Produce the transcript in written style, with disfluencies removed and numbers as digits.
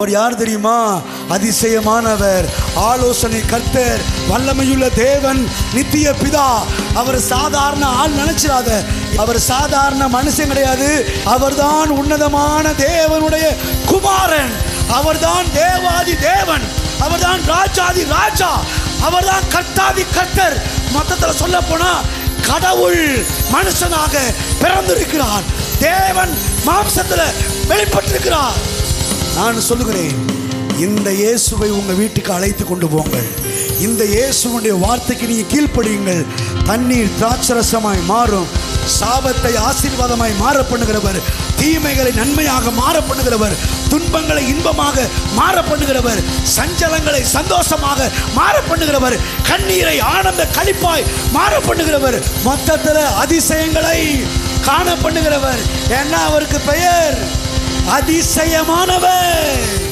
அவர் யார் தெரியுமா? அதிசயமானவர், ஆலோசனை கர்த்தர், வல்லமையுள்ள தேவன், நித்திய பிதா. அவர் சாதாரண ஆள் நினைச்சிடாத, அவர் சாதாரண மனுஷன் கிடையாது. அவர்தான் உன்னதமான தேவனுடைய குமாரன், அவர்தான் தேவாதி தேவன், அவர்தான் ராஜாதி ராஜா, அவர்தான் கர்த்தாதி கர்த்தர். மொத்தத்தில் சொல்ல போனா கடவுள் மனுஷனாக பிறந்திருக்கிறார், தேவன் மாம்சத்தில் வெளிப்பட்டிருக்கிறார். நான் சொல்லுகிறேன், இந்த இயேசுவை உங்கள் வீட்டுக்கு அழைத்து கொண்டு போங்கள். இந்த இயேசுடைய வார்த்தைக்கு நீங்கள் கீழ்ப்படியுங்கள். தண்ணீர் திராட்சரசமாய் மாறும், சாபத்தை ஆசீர்வாதமாய் மாற பண்ணுகிறவர், தீமைகளை நன்மையாக மாற பண்ணுகிறவர், துன்பங்களை இன்பமாக மாற பண்ணுகிறவர், சஞ்சலங்களை சந்தோஷமாக மாற பண்ணுகிறவர், கண்ணீரை ஆனந்த களிப்பாய் மாற பண்ணுகிறவர், மொத்தத்தில் அதிசயங்களை காண பண்ணுகிறவர். என்ன அவருக்கு பெயர்? அதிசயமானவர்.